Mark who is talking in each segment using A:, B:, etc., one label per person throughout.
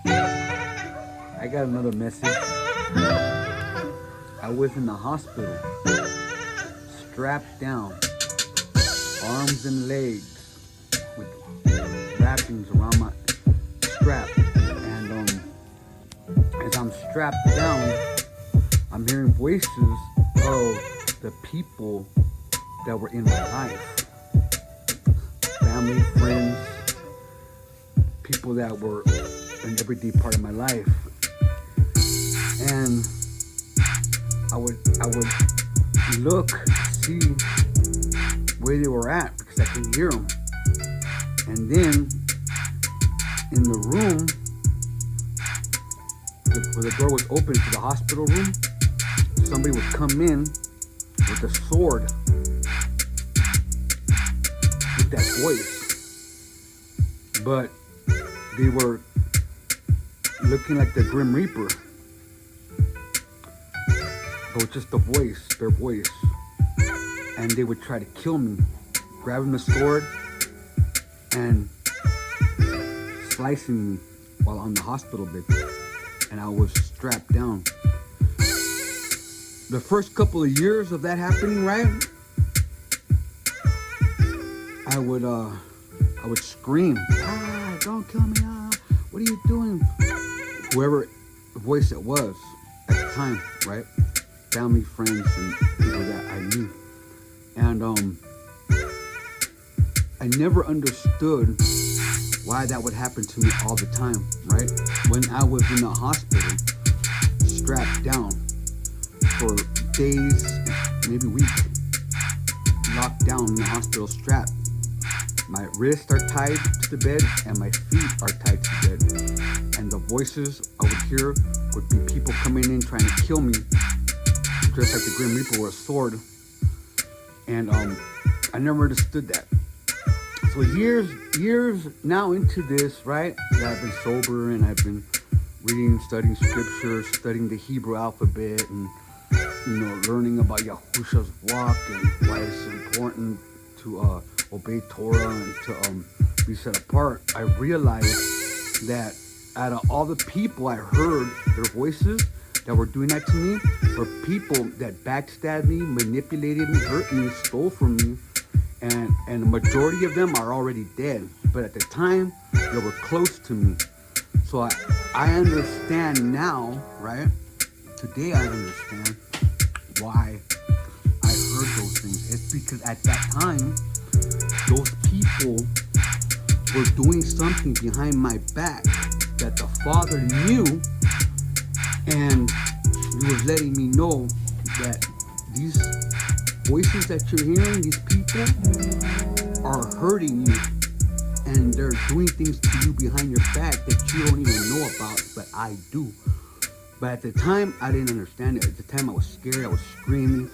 A: I got another message. I was in the hospital, strapped down, arms and legs, with wrappings around my strap. And as I'm strapped down, I'm hearing voices of the people that were in my life. Family, friends, people that were an everyday part of my life. And I would look, see where they were at because I could hear them. And then in the room, where the door was open to the hospital room, somebody would come in with a sword with that voice. But they were looking like the Grim Reaper. But with just the voice, their voice. And they would try to kill me, grabbing the sword and slicing me while on the hospital bed. And I was strapped down. The first couple of years of that happening, right? I would scream, don't kill me, what are you doing? Whoever the voice it was at the time, right? Family, friends, and people that I knew. And I never understood why that would happen to me all the time, right? When I was in the hospital, strapped down for days, maybe weeks, locked down in the hospital, strapped. My wrists are tied to the bed and my feet are tied to the bed. And the voices I would hear would be people coming in trying to kill me, dressed like the Grim Reaper with a sword. And I never understood that. So years now into this, right, that I've been sober and I've been reading, studying scripture, studying the Hebrew alphabet, and learning about Yahushua's walk and why it's important to obey Torah and to be set apart. I realized that out of all the people I heard their voices that were doing that to me were people that backstabbed me, manipulated me, hurt me, stole from me. And the majority of them are already dead. But at the time, they were close to me. So I understand now, right? Today I understand why I heard those things. It's because at that time, those people were doing something behind my back that the Father knew, and He was letting me know that these voices that you're hearing, these people, are hurting you, and they're doing things to you behind your back that you don't even know about, but I do. But at the time, I didn't understand it. At the time, I was scared. I was screaming.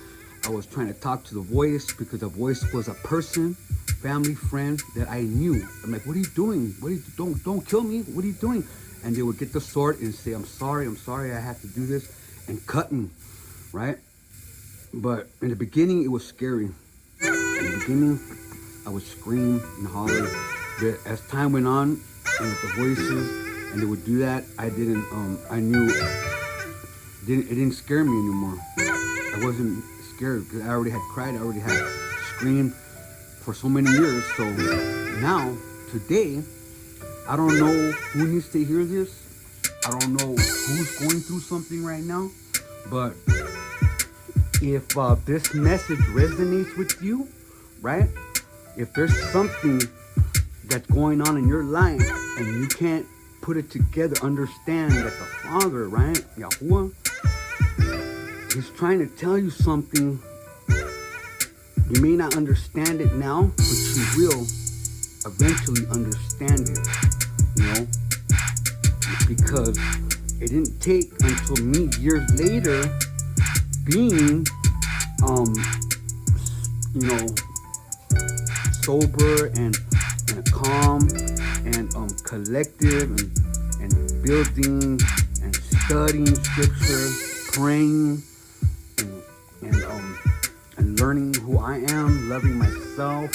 A: I was trying to talk to the voice because the voice was a person, family, friend that I knew. I'm like, what are you doing? Don't kill me. What are you doing? And they would get the sword and say, I'm sorry, I have to do this, and cut me, right? But in the beginning, it was scary. In the beginning, I would scream and holler. But as time went on, and with the voices, and they would do that, I knew it didn't scare me anymore. I wasn't scared because I already had cried, I already had screamed for so many years. So now, today, I don't know who needs to hear this. I don't know who's going through something right now, but if this message resonates with you, right? If there's something that's going on in your life and you can't put it together, understand that the Father, right, Yahuwah, He's trying to tell you something. You may not understand it now, but you will eventually understand it, because it didn't take until me years later being sober and calm and collective and building and studying scripture, praying and learning who I am, loving myself,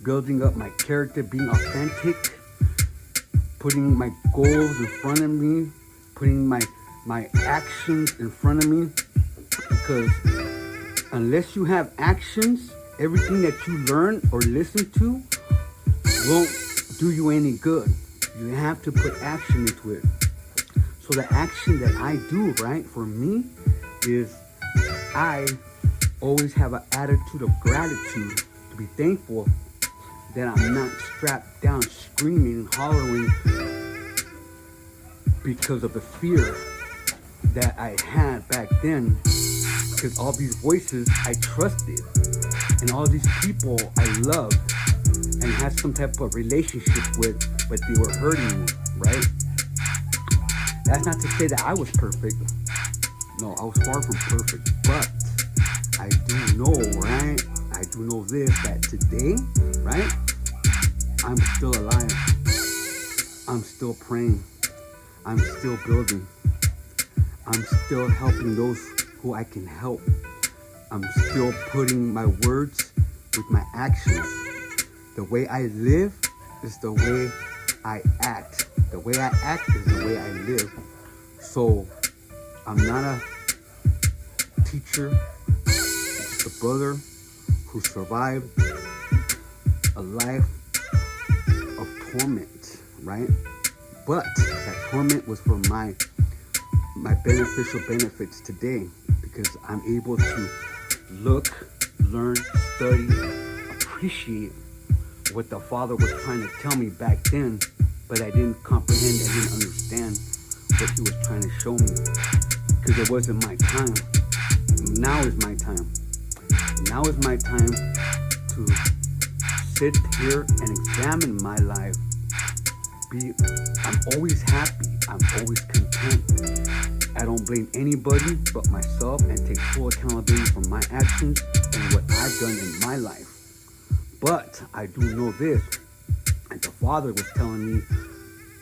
A: building up my character, being authentic, putting my goals in front of me, putting my actions in front of me, because unless you have actions, everything that you learn or listen to won't do you any good. You have to put action into it. So the action that I do, right, for me is I always have an attitude of gratitude, to be thankful that I'm not strapped down screaming and hollering because of the fear that I had back then, because all these voices I trusted and all these people I loved and had some type of relationship with, but they were hurting me, right? That's not to say that I was perfect. No, I was far from perfect, but I do know, right? I do know this, that today, right? I'm still alive. I'm still praying. I'm still building. I'm still helping those who I can help. I'm still putting my words with my actions. The way I live is the way I act. The way I act is the way I live. So I'm not a teacher, I'm just a brother who survived a life of torment, right? But that torment was for my beneficial benefits today, because I'm able to look, learn, study, appreciate what the Father was trying to tell me back then, but I didn't comprehend, I didn't understand what He was trying to show me, because it wasn't my time. Now is my time. Now is my time to sit here and examine my life. I'm always happy. I'm always content. I don't blame anybody but myself and take full accountability for my actions and what I've done in my life. But I do know this, and the Father was telling me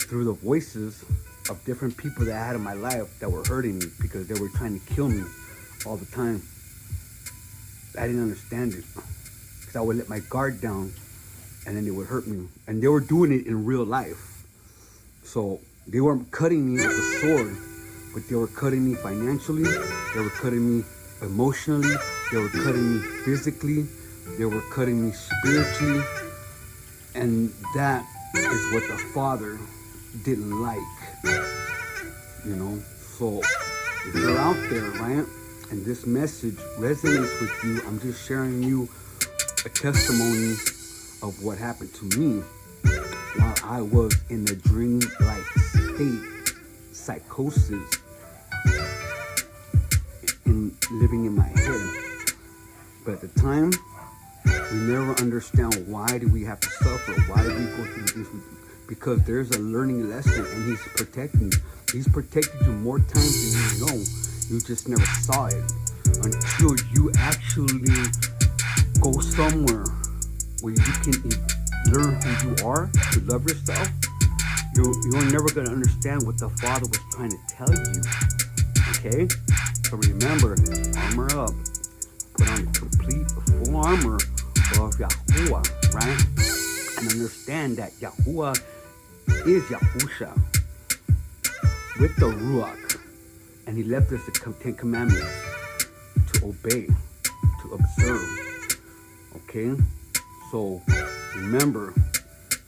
A: through the voices of different people that I had in my life that were hurting me because they were trying to kill me all the time. I didn't understand it, because I would let my guard down and then they would hurt me. And they were doing it in real life. So they weren't cutting me with a sword, but they were cutting me financially, they were cutting me emotionally, they were cutting me physically, they were cutting me spiritually. And that is what the Father didn't like, you know. So if you're out there, right, and this message resonates with you, I'm just sharing you a testimony of what happened to me while I was in a dream-like state, psychosis, in living in my head. But at the time, we never understand why do we have to suffer, why do we go through this, because there's a learning lesson, and He's protecting you. He's protected you more times than you know. You just never saw it until you actually go somewhere where you can learn who you are, to love yourself. You're never going to understand what the Father was trying to tell you. Okay? So remember, armor up. Put on the complete, full armor of Yahuwah, right? And understand that Yahuwah is Yahusha with the Ruach. And He left us the 10 commandments to obey, to observe. Okay? So remember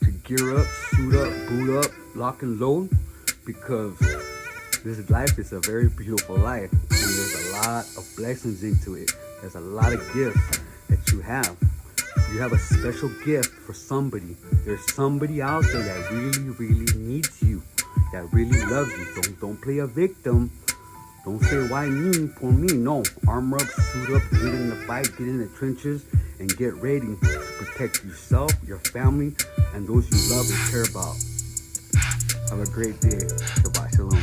A: to gear up, suit up, boot up, lock and load, because this life is a very beautiful life, and there's a lot of blessings into it. There's a lot of gifts that you have. You have a special gift for somebody. There's somebody out there that really, really needs you, that really loves you. Don't play a victim. Don't say, why me, for me. No, armor up, suit up, get in the fight, get in the trenches, and get ready to protect yourself, your family, and those you love and care about. Have a great day. Shabbat Shalom.